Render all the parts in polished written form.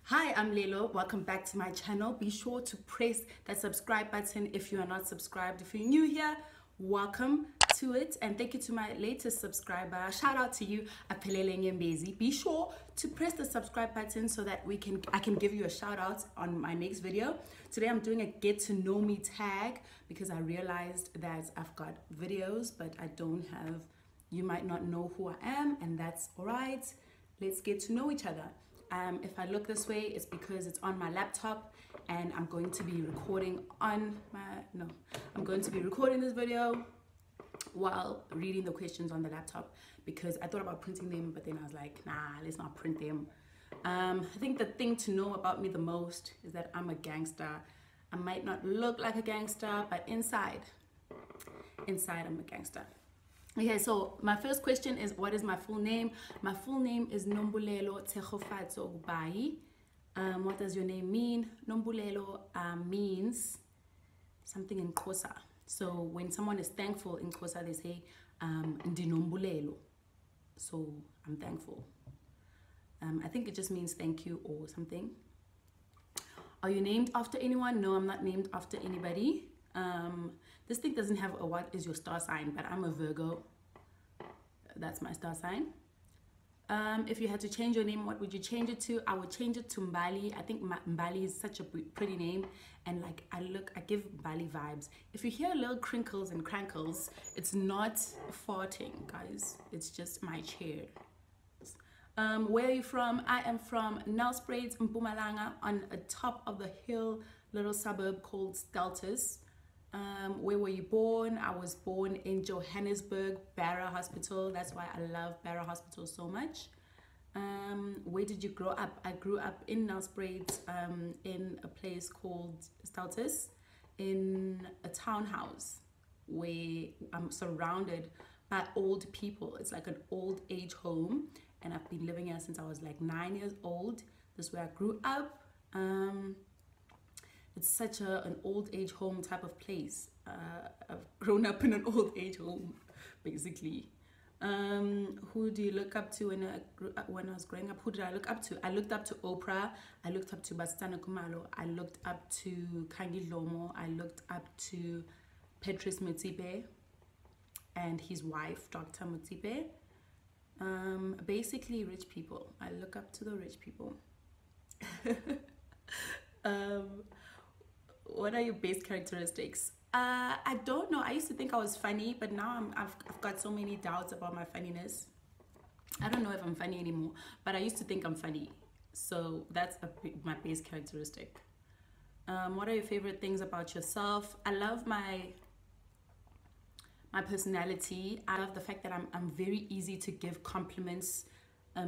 Hi, I'm Lelo. Welcome back to my channel. Be sure to press that subscribe button if you are not subscribed. If you're new here, welcome to it. And thank you to my latest subscriber. Shout out to you, Apelele Nyembezi. Be sure to press the subscribe button so that I can give you a shout out on my next video. Today I'm doing a get to know me tag because I realized that I've got videos, but I don't have, you might not know who I am, and that's all right. Let's get to know each other. If I look this way, it's because it's on my laptop and I'm going to be recording on my, I'm going to be recording this video while reading the questions on the laptop because I thought about printing them, but then I was like, nah, let's not print them. I think the thing to know about me the most is that I'm a gangster. I might not look like a gangster, but inside I'm a gangster. Okay, so my first question is, what is my full name? My full name is Nombulelo Tshegofatso Gubai. What does your name mean? Nombulelo means something in Xhosa. So when someone is thankful in Xhosa, they say Ndinombulelo. So I'm thankful. I think it just means thank you or something. Are you named after anyone? No, I'm not named after anybody. This thing doesn't have a what is your star sign, but I'm a Virgo. That's my star sign. If you had to change your name, what would you change it to? I would change it to Mbali. I think Mbali is such a pretty name, and like I give Mbali vibes. If you hear little crinkles and crankles, it's not farting, guys. It's just my chair. Where are you from? I am from Nelspruit, Mpumalanga, on the top of the hill, little suburb called Steltis. Where were you born? I was born in Johannesburg, Barra Hospital. That's why I love Barra Hospital so much. Where did you grow up? I grew up in Nelspruit, in a place called Steltis, in a townhouse where I'm surrounded by old people. It's like an old age home, and I've been living here since I was like 9 years old. This is where I grew up. It's such an old age home type of place. I've grown up in an old age home, basically. Who do you look up to when I was growing up? Who did I look up to? I looked up to Oprah. I looked up to Bastana Kumalo. I looked up to Kangi Lomo. I looked up to Petrus Mutsipe and his wife, Dr. Mutsipe. Basically rich people. I look up to the rich people. What are your best characteristics? I don't know. I used to think I was funny, but now I've got so many doubts about my funniness. I don't know if I'm funny anymore, but I used to think I'm funny. So that's my best characteristic. What are your favorite things about yourself? I love my personality. I love the fact that I'm very easy to give compliments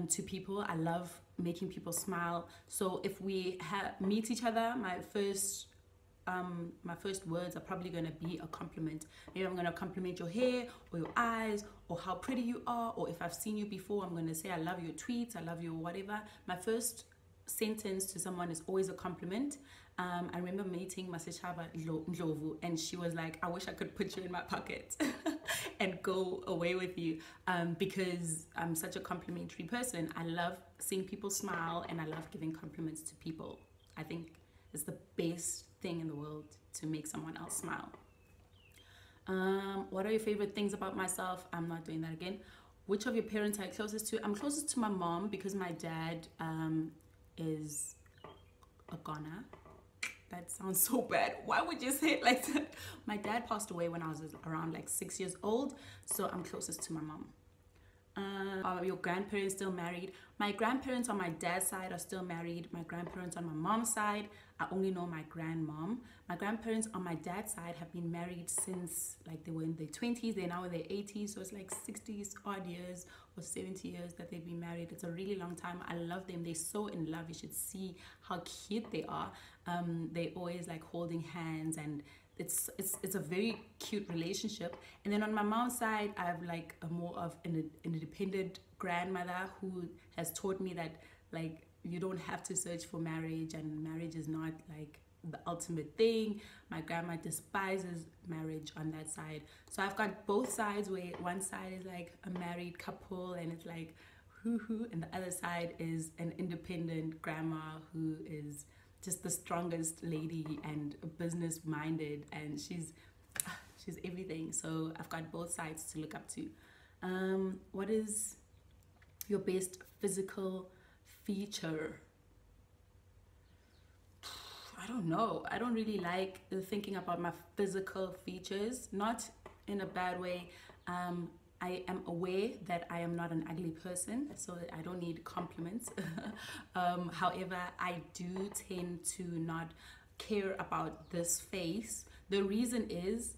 to people. I love making people smile. So if we meet each other, my first words are probably going to be a compliment. Maybe I'm going to compliment your hair or your eyes or how pretty you are, or if I've seen you before, I'm going to say I love your tweets, I love your whatever. My first sentence to someone is always a compliment. I remember meeting Masechaba Ndlovu, and she was like, I wish I could put you in my pocket and go away with you, because I'm such a complimentary person. I love seeing people smile and I love giving compliments to people. I think it's the best thing in the world to make someone else smile. What are your favorite things about myself? I'm not doing that again. Which of your parents are you closest to? I'm closest to my mom because my dad is a goner. That sounds so bad. Why would you say it like that? My dad passed away when I was around like 6 years old, so I'm closest to my mom. Are your grandparents still married? My grandparents on my dad's side are still married. My grandparents on my mom's side, I only know my grandmom. My grandparents on my dad's side have been married since like they were in their 20s. They're now in their 80s, so it's like 60 odd years or 70 years that they've been married. It's a really long time. I love them. They're so in love. You should see how cute they are. They're always like holding hands, and it's a very cute relationship. And then on my mom's side, I have like a more of an independent grandmother who has taught me that like you don't have to search for marriage, and marriage is not like the ultimate thing. My grandma despises marriage on that side. So I've got both sides, where one side is like a married couple and it's like hoo-hoo, and the other side is an independent grandma who is just the strongest lady and business minded, and she's everything. So I've got both sides to look up to. What is your best physical feature? I don't know. I don't really like thinking about my physical features, not in a bad way. I am aware that I am not an ugly person, so I don't need compliments. However, I do tend to not care about this face. The reason is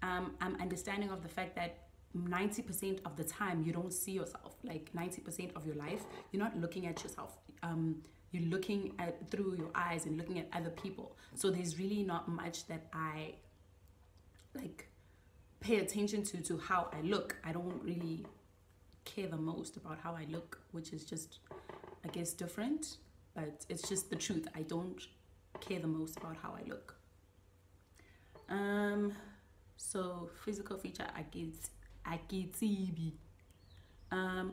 I'm understanding of the fact that 90% of the time you don't see yourself. Like 90% of your life, you're not looking at yourself. You're looking at through your eyes and looking at other people. So there's really not much that I like pay attention to how I look. I don't really care the most about how I look, which is just, I guess, different, but it's just the truth. I don't care the most about how I look. So physical feature, I get CB.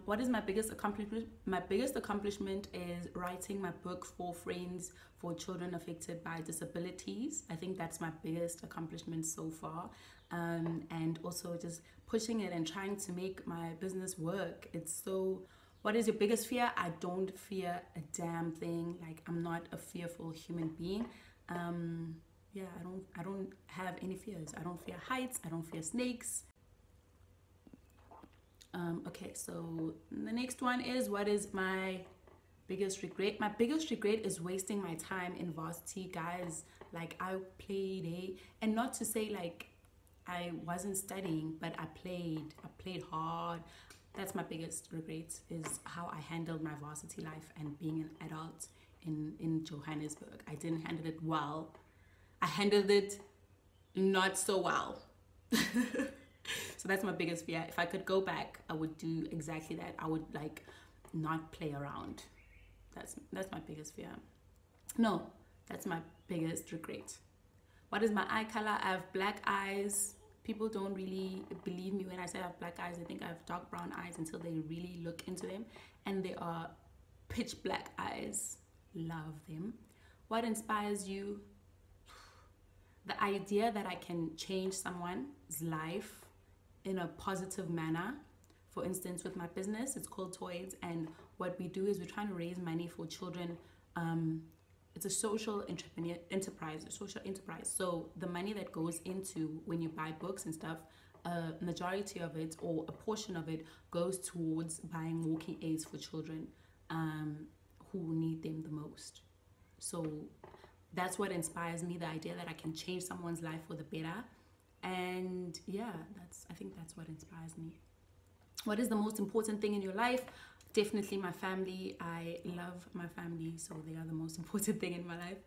What is my biggest accomplishment? My biggest accomplishment is writing my book for friends for children affected by disabilities. I think that's my biggest accomplishment so far. And also just pushing it and trying to make my business work. It's so, what is your biggest fear? I don't fear a damn thing. Like, I'm not a fearful human being. Yeah, I don't have any fears. I don't fear heights. I don't fear snakes. Okay, so the next one is, what is my biggest regret? My biggest regret is wasting my time in varsity, guys. Like, I played and not to say like I wasn't studying, but I played hard. That's my biggest regret, is how I handled my varsity life and being an adult in Johannesburg. I didn't handle it well. I handled it not so well. So that's my biggest fear. If I could go back, I would do exactly that. I would like not play around. That's my biggest fear. No, that's my biggest regret. What is my eye color? I have black eyes. People don't really believe me when I say I have black eyes. They think I have dark brown eyes until they really look into them, and they are pitch black eyes. Love them. What inspires you? The idea that I can change someone's life in a positive manner. For instance, with my business, it's called Toys, and what we do is we're trying to raise money for children. It's a social enterprise. So the money that goes into when you buy books and stuff, a majority of it or a portion of it goes towards buying walking aids for children who need them the most. So that's what inspires me, the idea that I can change someone's life for the better. And yeah, I think that's what inspires me. What is the most important thing in your life? Definitely my family. I love my family, so they are the most important thing in my life.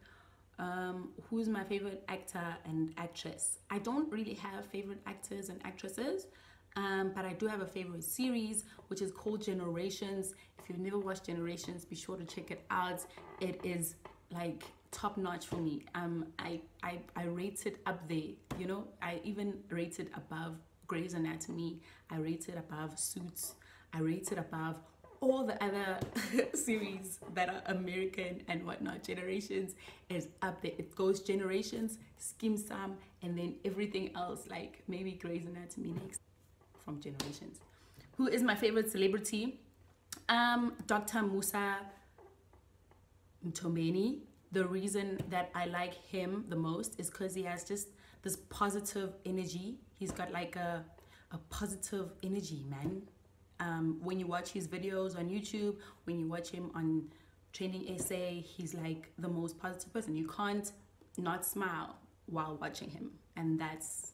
Who's my favorite actor and actress? I don't really have favorite actors and actresses, but I do have a favorite series, which is called Generations. If you've never watched Generations, be sure to check it out. It is like top notch for me. I rate it up there, you know. I even rate it above Grey's Anatomy. I rate it above Suits. I rate it above all the other series that are American and whatnot. Generations is up there. It goes Generations, Skim Sam, and then everything else, like maybe Grey's Anatomy next from Generations. Who is my favorite celebrity? Dr. Musa Mtomeni. The reason that I like him the most is because he has just this positive energy. He's got like a positive energy, man. When you watch his videos on YouTube, when you watch him on Training SA, he's like the most positive person. You can't not smile while watching him, and that's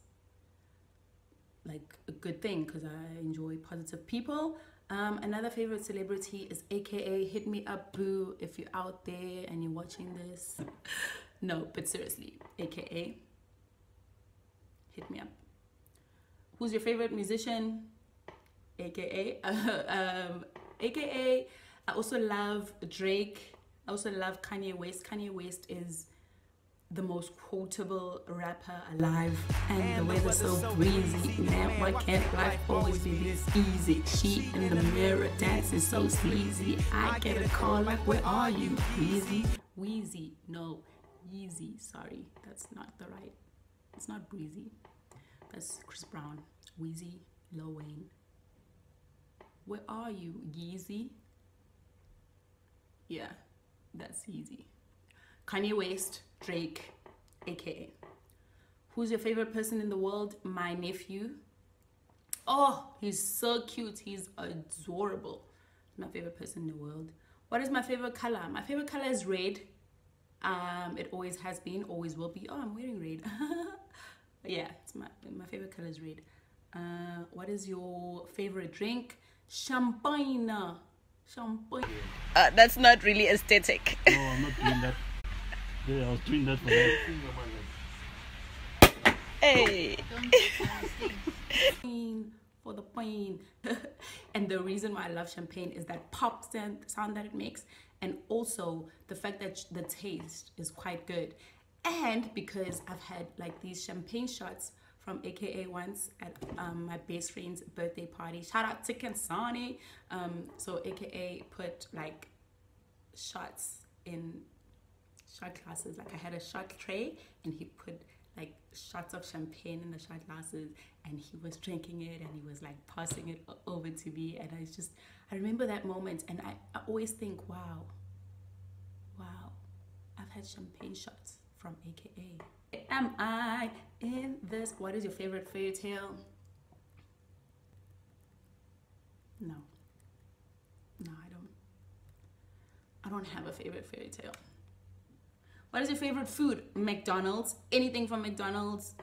like a good thing because I enjoy positive people. Another favorite celebrity is AKA Hit Me Up Boo, if you're out there and you're watching this. No, but seriously, AKA Hit Me Up. Who's your favorite musician? AKA AKA I also love Drake. I also love Kanye West. Kanye West is the most quotable rapper alive, and the weather's so breezy. Man, why can't life always be this easy? She in the mirror dancing so sleazy. I get a call like, where are you? Wheezy, Wheezy, no, Yeezy. Sorry, that's not the right. It's not Breezy. That's Chris Brown. Wheezy, Lil Wayne. Where are you, Yeezy? Yeah, that's easy. Kanye West, Drake, aka. Who's your favorite person in the world? My nephew. Oh, he's so cute. He's adorable. My favorite person in the world. What is my favorite color? My favorite color is red. It always has been, always will be. Oh, I'm wearing red. Yeah, it's my favorite color is red. What is your favorite drink? Champagne. Champagne. That's not really aesthetic. No, I'm not doing that. Yeah, I was doing that for that. Hey. For the pain. And the reason why I love champagne is that pop sound that it makes, and also the fact that the taste is quite good. And because I've had like these champagne shots from AKA once at my best friend's birthday party. Shout out to Kansani. So AKA put like shots in shot glasses. Like I had a shot tray and he put like shots of champagne in the shot glasses, and he was drinking it and he was like passing it over to me. And I remember that moment, and I always think, wow, I've had champagne shots from AKA. Am I in this? What is your favorite fairy tale? No, I don't have a favorite fairy tale. What is your favorite food? McDonald's. Anything from McDonald's.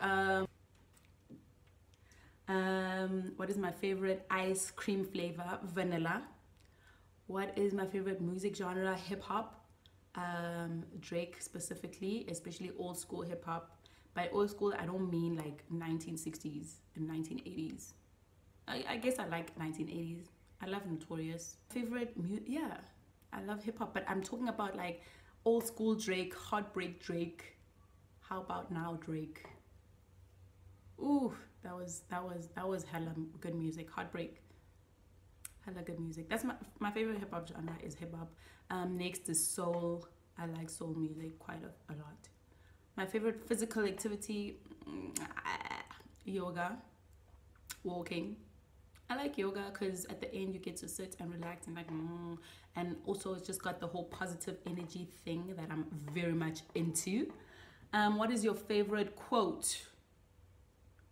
What is my favorite ice cream flavor? Vanilla. What is my favorite music genre? Hip hop. Drake specifically, especially old school hip hop. By old school, I don't mean like 1960s and 1980s. I guess I like 1980s. I love Notorious. Favorite yeah, I love hip hop, but I'm talking about like old school Drake, Heartbreak Drake. How about now Drake? Ooh, that was hella good music. Heartbreak, hella good music. That's my favorite hip hop genre is hip hop. Next is soul. I like soul music quite a lot. My favorite physical activity, yoga, walking. I like yoga because at the end you get to sit and relax and like, and also it's just got the whole positive energy thing that I'm very much into. What is your favorite quote?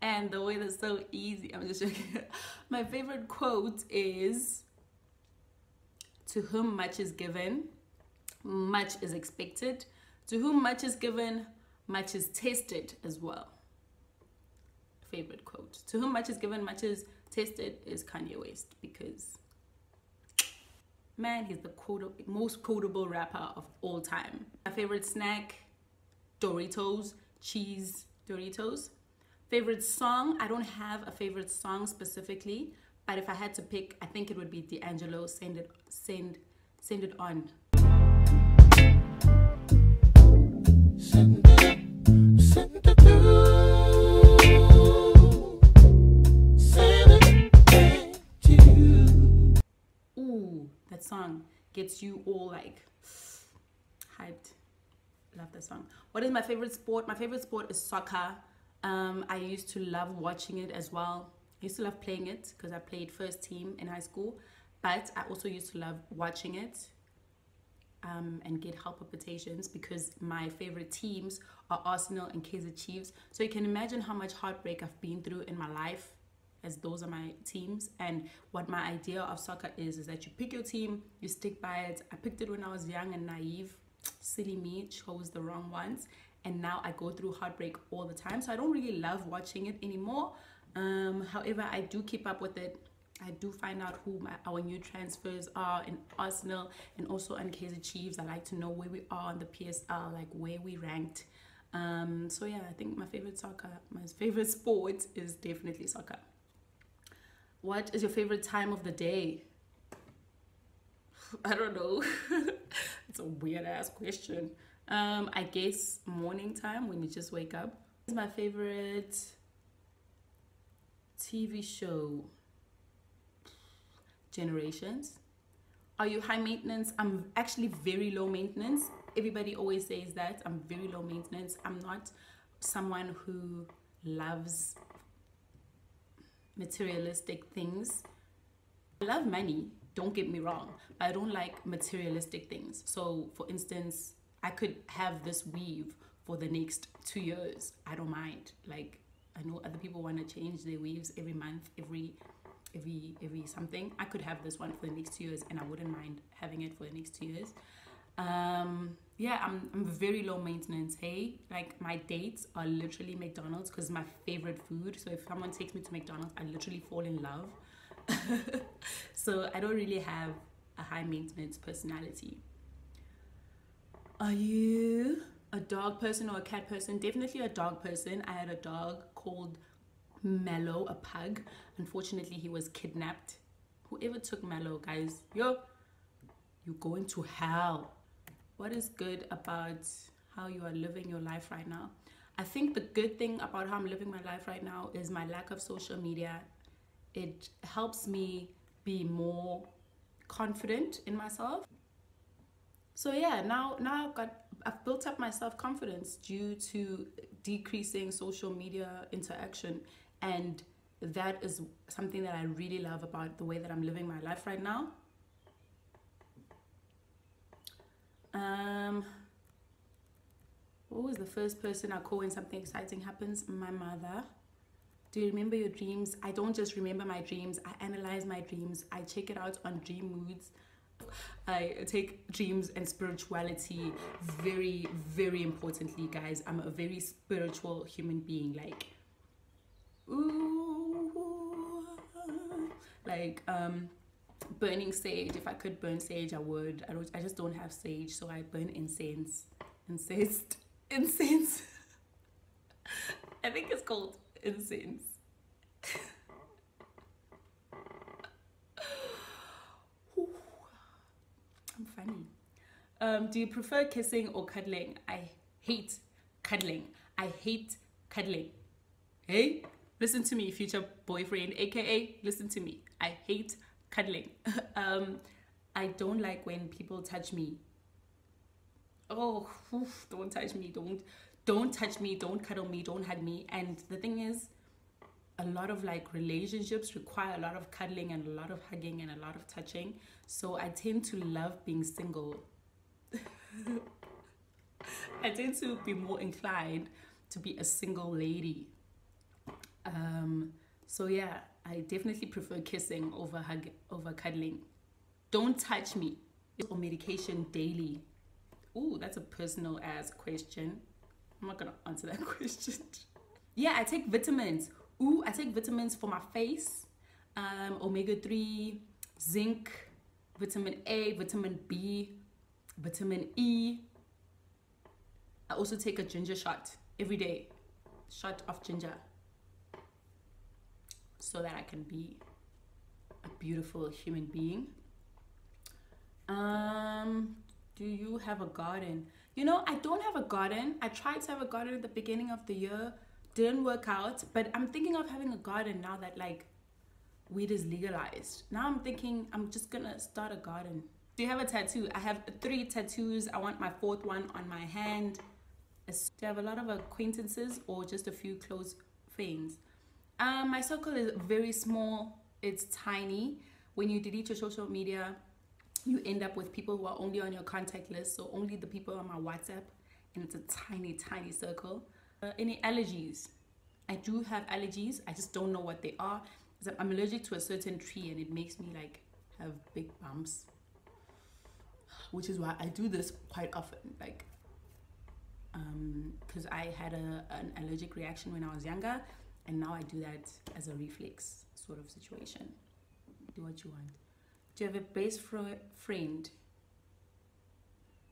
And the way that's so easy, I'm just joking. My favorite quote is, to whom much is given, much is expected. To whom much is given, much is tested as well. Favorite quote. To whom much is given, much is tested is Kanye West, because man, he's the most quotable rapper of all time. My favorite snack, Doritos, cheese Doritos. Favorite song, I don't have a favorite song specifically, but if I had to pick, I think it would be D'Angelo, Send It On. Ooh, that song gets you all like hyped. Love that song. What is my favorite sport? My favorite sport is soccer. I used to love watching it as well. I used to love playing it because I played first team in high school, but I also used to love watching it and get heart palpitations because my favorite teams are Arsenal and Kaizer Chiefs. So you can imagine how much heartbreak I've been through in my life, as those are my teams. And what my idea of soccer is that you pick your team, you stick by it. I picked it when I was young and naive. Silly me, chose the wrong ones. And now I go through heartbreak all the time. So I don't really love watching it anymore. However, I do keep up with it. I do find out who our new transfers are in Arsenal and also in Kaizer Chiefs. I like to know where we are on the PSL, like where we ranked. So yeah, I think my favorite sport is definitely soccer. What is your favorite time of the day? I don't know. It's a weird ass question. I guess morning time when you just wake up. This is my favorite TV show. Generations. Are you high maintenance? I'm actually very low maintenance. Everybody always says that I'm very low maintenance. I'm not someone who loves materialistic things. I love money, don't get me wrong, but I don't like materialistic things. So for instance, I could have this weave for the next 2 years. I don't mind. Like, I know other people want to change their weaves every month, every something. I could have this one for the next 2 years and I wouldn't mind having it for the next 2 years. Yeah, I'm very low maintenance. Hey, like my dates are literally McDonald's because my favorite food. So if someone takes me to McDonald's, I literally fall in love. So I don't really have a high maintenance personality. Are you a dog person or a cat person? Definitely a dog person. I had a dog called Mellow, a pug. Unfortunately, he was kidnapped. Whoever took Mellow, guys, you're going to hell. What is good about how you are living your life right now? I think the good thing about how I'm living my life right now is my lack of social media. It helps me be more confident in myself. So yeah, now I've built up my self-confidence due to decreasing social media interaction, and that is something that I really love about the way that I'm living my life right now. What was the first person I call when something exciting happens? My mother. Do you remember your dreams? I don't just remember my dreams. I analyze my dreams. I check it out on Dream Moods. I take dreams and spirituality very, very importantly, guys. I'm a very spiritual human being. Like, ooh, like burning sage. If I could burn sage, I would. I just don't have sage, so I burn incense. Incense. I think it's called incense. I'm funny. Do you prefer kissing or cuddling? I hate cuddling. I hate cuddling. Hey, listen to me, future boyfriend, aka listen to me. I hate cuddling. I don't like when people touch me. Oh, oof, don't touch me. Don't touch me. Don't cuddle me. Don't hug me. And the thing is, a lot of like relationships require a lot of cuddling and a lot of hugging and a lot of touching. So I tend to love being single. I tend to be more inclined to be a single lady. So yeah, I definitely prefer kissing over cuddling. Don't touch me. Or medication daily. Ooh, that's a personal ass question. I'm not gonna answer that question. Yeah, I take vitamins. Ooh, I take vitamins for my face. Omega-3, zinc, vitamin A, vitamin B, vitamin E. I also take a ginger shot every day. Shot of ginger. So that I can be a beautiful human being. Do you have a garden? You know, I don't have a garden. I tried to have a garden at the beginning of the year. Didn't work out. But I'm thinking of having a garden now that like weed is legalized. Now I'm thinking I'm just gonna start a garden. Do you have a tattoo? I have 3 tattoos. I want my 4th one on my hand. Do you have a lot of acquaintances or just a few close friends? My circle is very small. It's tiny. When you delete your social media, you end up with people who are only on your contact list, so only the people on my WhatsApp, and it's a tiny, tiny circle. Any allergies? I do have allergies. I just don't know what they are. I'm allergic to a certain tree, and it makes me like have big bumps, which is why I do this quite often. Like, because I had an allergic reaction when I was younger, and now I do that as a reflex sort of situation. Do what you want. Do you have a best friend?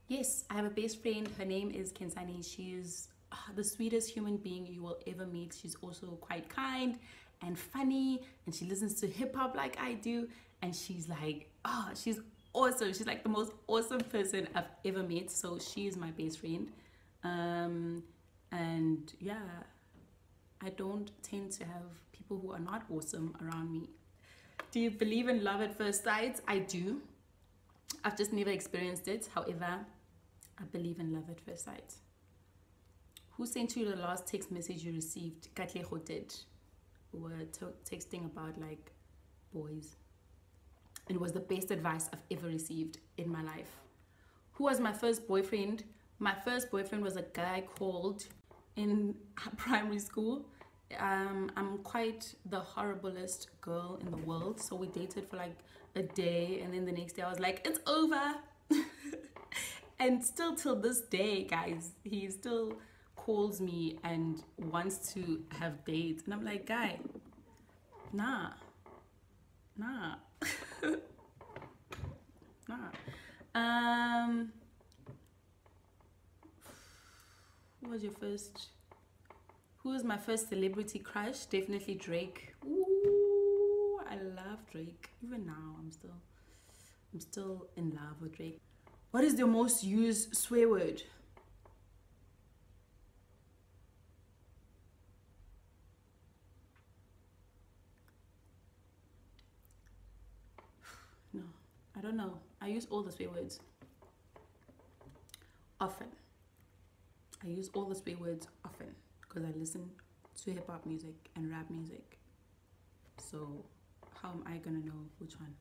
Yes, I have a best friend. Her name is Kensani. She's the sweetest human being you will ever meet. She's also quite kind and funny, and she listens to hip hop like I do. And she's like, she's awesome. She's like the most awesome person I've ever met. So she is my best friend. And yeah, I don't tend to have people who are not awesome around me. Do you believe in love at first sight? I do. I've just never experienced it. However, I believe in love at first sight. Who sent you the last text message you received? Katlego did. We were texting about like boys. It was the best advice I've ever received in my life. Who was my first boyfriend? My first boyfriend was a guy called in primary school. I'm quite the horriblest girl in the world. So we dated for like a day, and then the next day I was like, it's over. And still till this day, guys, he still calls me and wants to have dates. And I'm like, guy, nah. Nah. Who was my first celebrity crush? Definitely Drake. Ooh, I love Drake. Even now, I'm still in love with Drake. What is your most used swear word? No, I don't know. I use all the swear words. Often. I use all the swear words often because I listen to hip-hop music and rap music. So how am I gonna know which one?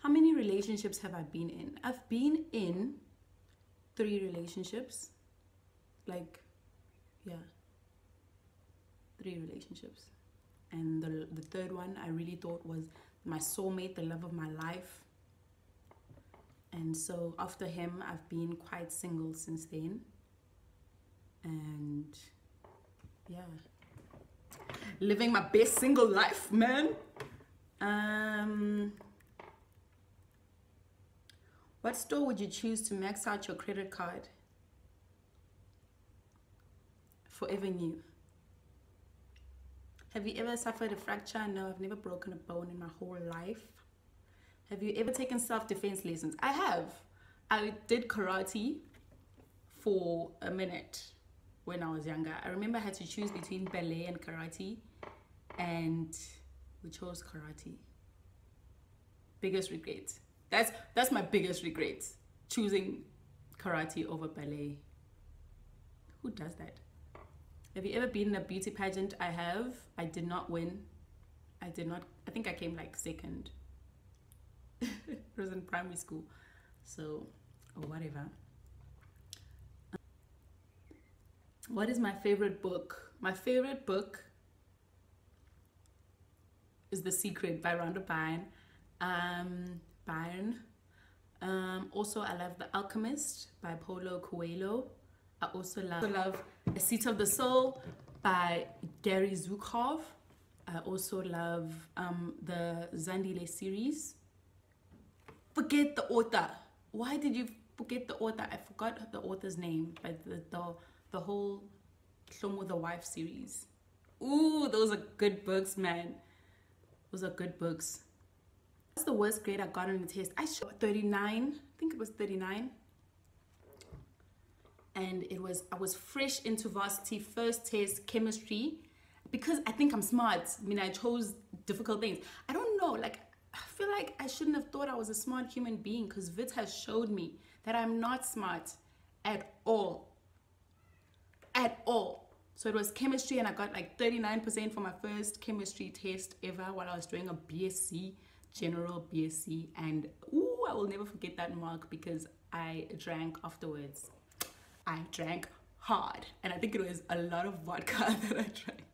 How many relationships have I been in? I've been in 3 relationships. Like, yeah, 3 relationships. And the third one I really thought was my soulmate, the love of my life. And so after him, I've been quite single since then. And yeah, living my best single life, man. What store would you choose to max out your credit card? Forever New. Have you ever suffered a fracture? No, I've never broken a bone in my whole life. Have you ever taken self-defense lessons? I have. I did karate for a minute when I was younger. I remember I had to choose between ballet and karate, and we chose karate. Biggest regret. That's my biggest regret. Choosing karate over ballet. Who does that? Have you ever been in a beauty pageant? I have. I did not win. I think I came like second. It was in primary school. So, or whatever. What is my favorite book? My favorite book is The Secret by Rhonda Byrne. Also, I love The Alchemist by Paulo Coelho. I also love A Seat of the Soul by Gary Zukav. I also love the Zandile series. Forget the author. Why did you forget the author? I forgot the author's name, but the whole Shlomo the Wife series. Ooh, those are good books, man. Those are good books. What's the worst grade I got on the test? I shot 39. I think it was 39. And I was fresh into varsity, first test, chemistry. Because I think I'm smart. I mean, I chose difficult things. I don't know, like, I feel like I shouldn't have thought I was a smart human being, because Vit has showed me that I'm not smart at all. At all. So it was chemistry, and I got like 39% for my first chemistry test ever while I was doing a BSc, general BSc. And ooh, I will never forget that mark because I drank afterwards. I drank hard, and I think it was a lot of vodka that I drank.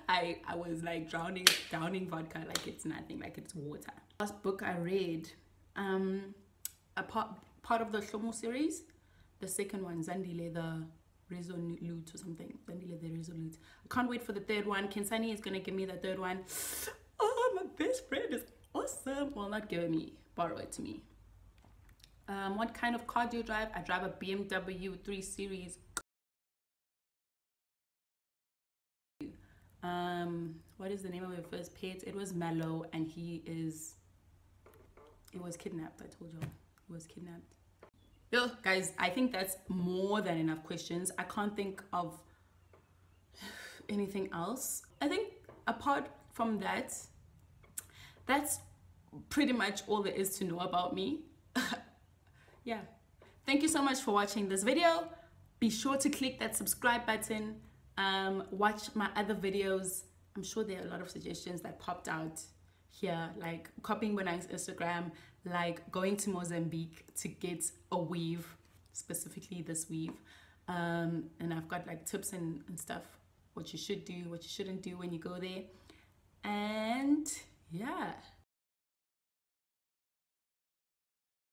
I was like downing vodka like it's nothing, like it's water. Last book I read, a part of the Shlomo series, the second one, Zandile the Resolute or something. Zandile the Resolute. I can't wait for the third one. Kensani is gonna give me the third one. Oh, my best friend is awesome. Well, not give me, borrow it to me. What kind of car do you drive? I drive a BMW 3 Series. what is the name of your first pet? It was Mallow, and it was kidnapped. I told you, it was kidnapped. Yo, guys, I think that's more than enough questions. I can't think of anything else. I think apart from that, that's pretty much all there is to know about me. Yeah. Thank you so much for watching this video. Be sure to click that subscribe button. Watch my other videos. I'm sure there are a lot of suggestions that popped out here, like copying Benang's Instagram, like going to Mozambique to get a weave, specifically this weave. And I've got like tips and stuff, what you should do, what you shouldn't do when you go there. And yeah.